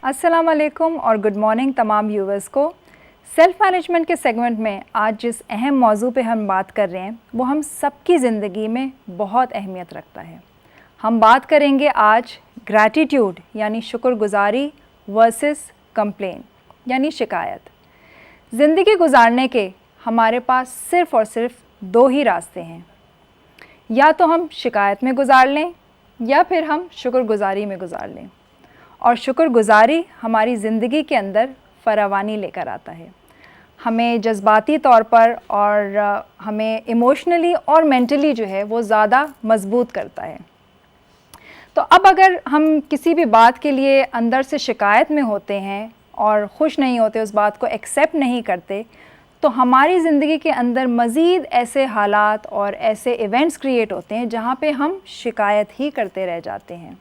अस्सलाम वालेकुम और गुड मॉर्निंग तमाम व्यूवर्स को। सेल्फ मैनेजमेंट के सेगमेंट में आज जिस अहम मौजू पे हम बात कर रहे हैं वो हम सबकी ज़िंदगी में बहुत अहमियत रखता है। हम बात करेंगे आज ग्रैटिट्यूड यानी शुक्रगुजारी वर्सेस कंप्लेन यानी शिकायत। ज़िंदगी गुजारने के हमारे पास सिर्फ़ और सिर्फ दो ही रास्ते हैं, या तो हम शिकायत में गुजार लें या फिर हम शुक्रगुजारी में गुजार लें। और शुक्रगुजारी हमारी ज़िंदगी के अंदर फरावानी लेकर आता है, हमें जज्बाती तौर पर और हमें इमोशनली और मेंटली जो है वो ज़्यादा मजबूत करता है। तो अब अगर हम किसी भी बात के लिए अंदर से शिकायत में होते हैं और ख़ुश नहीं होते, उस बात को एक्सेप्ट नहीं करते, तो हमारी ज़िंदगी के अंदर मज़ीद ऐसे हालात और ऐसे इवेंट्स क्रिएट होते हैं जहाँ पे हम शिकायत ही करते रह जाते हैं।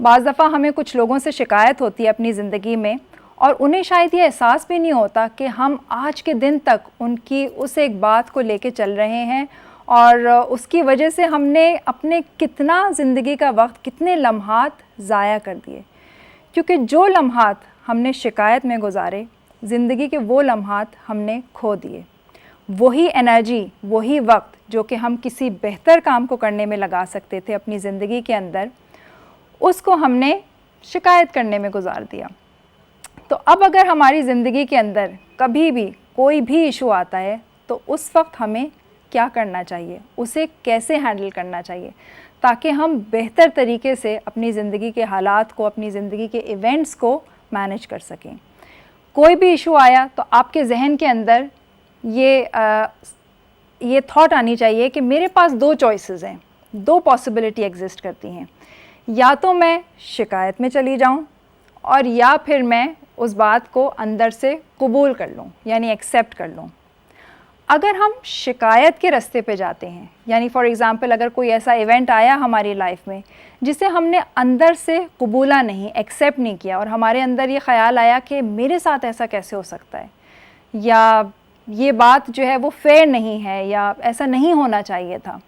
बाज़ दफ़ा हमें कुछ लोगों से शिकायत होती है अपनी ज़िंदगी में और उन्हें शायद ये एहसास भी नहीं होता कि हम आज के दिन तक उनकी उस एक बात को लेके चल रहे हैं और उसकी वजह से हमने अपने कितना ज़िंदगी का वक्त, कितने लम्हात ज़ाया कर दिए। क्योंकि जो लम्हात हमने शिकायत में गुजारे, ज़िंदगी के वो लम्हात हमने खो दिए। वही एनर्जी, वही वक्त जो कि हम किसी बेहतर काम को करने में लगा सकते थे अपनी ज़िंदगी के अंदर, उसको हमने शिकायत करने में गुजार दिया। तो अब अगर हमारी ज़िंदगी के अंदर कभी भी कोई भी इशू आता है तो उस वक्त हमें क्या करना चाहिए, उसे कैसे हैंडल करना चाहिए ताकि हम बेहतर तरीके से अपनी ज़िंदगी के हालात को, अपनी ज़िंदगी के इवेंट्स को मैनेज कर सकें। कोई भी इशू आया तो आपके जहन के अंदर ये थॉट आनी चाहिए कि मेरे पास दो चॉइसेस हैं, दो पॉसिबिलिटी एग्जिस्ट करती हैं। या तो मैं शिकायत में चली जाऊं और या फिर मैं उस बात को अंदर से कबूल कर लूं यानी एक्सेप्ट कर लूं। अगर हम शिकायत के रास्ते पे जाते हैं, यानी फॉर एग्ज़ाम्पल अगर कोई ऐसा इवेंट आया हमारी लाइफ में जिसे हमने अंदर से कबूला नहीं, एक्सेप्ट नहीं किया और हमारे अंदर ये ख़्याल आया कि मेरे साथ ऐसा कैसे हो सकता है, या ये बात जो है वो फेयर नहीं है, या ऐसा नहीं होना चाहिए था,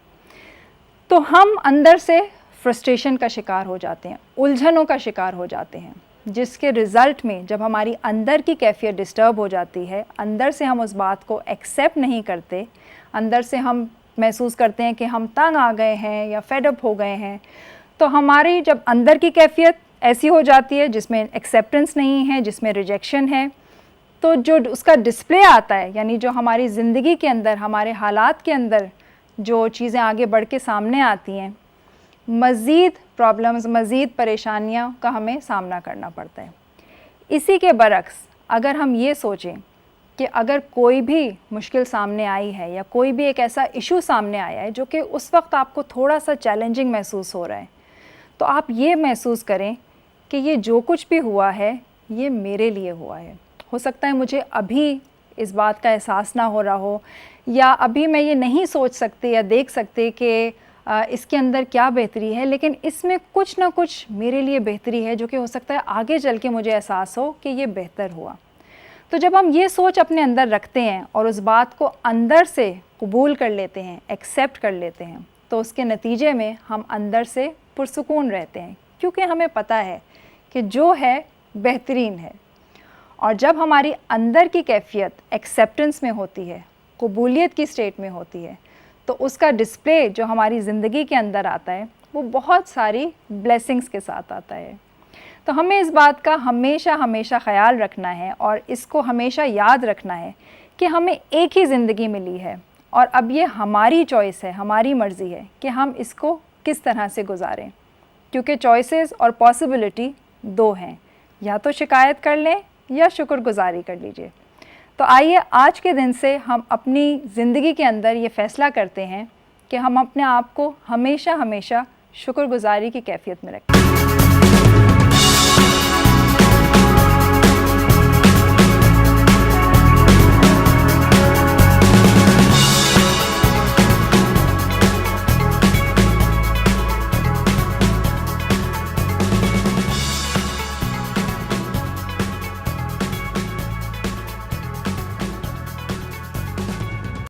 तो हम अंदर से फ्रस्ट्रेशन का शिकार हो जाते हैं, उलझनों का शिकार हो जाते हैं, जिसके रिज़ल्ट में जब हमारी अंदर की कैफियत डिस्टर्ब हो जाती है, अंदर से हम उस बात को एक्सेप्ट नहीं करते, अंदर से हम महसूस करते हैं कि हम तंग आ गए हैं या फेड अप हो गए हैं, तो हमारी जब अंदर की कैफियत ऐसी हो जाती है जिसमें एक्सेप्टेंस नहीं है, जिसमें रिजेक्शन है, तो जो उसका डिस्प्ले आता है, यानी जो हमारी ज़िंदगी के अंदर, हमारे हालात के अंदर जो चीज़ें आगे बढ़ के सामने आती हैं, मज़ीद प्रॉब्लम्स, मज़ीद परेशानियों का हमें सामना करना पड़ता है। इसी के बरक्स अगर हम ये सोचें कि अगर कोई भी मुश्किल सामने आई है या कोई भी एक ऐसा इशू सामने आया है जो कि उस वक्त आपको थोड़ा सा चैलेंजिंग महसूस हो रहा है, तो आप ये महसूस करें कि ये जो कुछ भी हुआ है ये मेरे लिए हुआ है। हो सकता है मुझे अभी इस बात का एहसास ना हो रहा हो, या अभी मैं ये नहीं सोच सकती या देख सकते कि इसके अंदर क्या बेहतरी है, लेकिन इसमें कुछ ना कुछ मेरे लिए बेहतरी है जो कि हो सकता है आगे चल के मुझे एहसास हो कि ये बेहतर हुआ। तो जब हम ये सोच अपने अंदर रखते हैं और उस बात को अंदर से कबूल कर लेते हैं, एक्सेप्ट कर लेते हैं, तो उसके नतीजे में हम अंदर से पुरसुकून रहते हैं, क्योंकि हमें पता है कि जो है बेहतरीन है। और जब हमारी अंदर की कैफियत एक्सेप्टेंस में होती है, कबूलियत की स्टेट में होती है, तो उसका डिस्प्ले जो हमारी ज़िंदगी के अंदर आता है वो बहुत सारी ब्लेसिंग्स के साथ आता है। तो हमें इस बात का हमेशा हमेशा ख़याल रखना है और इसको हमेशा याद रखना है कि हमें एक ही ज़िंदगी मिली है और अब ये हमारी चॉइस है, हमारी मर्ज़ी है कि हम इसको किस तरह से गुजारें, क्योंकि चॉइसेस और पॉसिबिलिटी दो हैं, या तो शिकायत कर लें या शुक्रगुजारी कर लीजिए। तो आइए आज के दिन से हम अपनी ज़िंदगी के अंदर ये फ़ैसला करते हैं कि हम अपने आप को हमेशा हमेशा शुक्रगुजारी की कैफियत में रखें।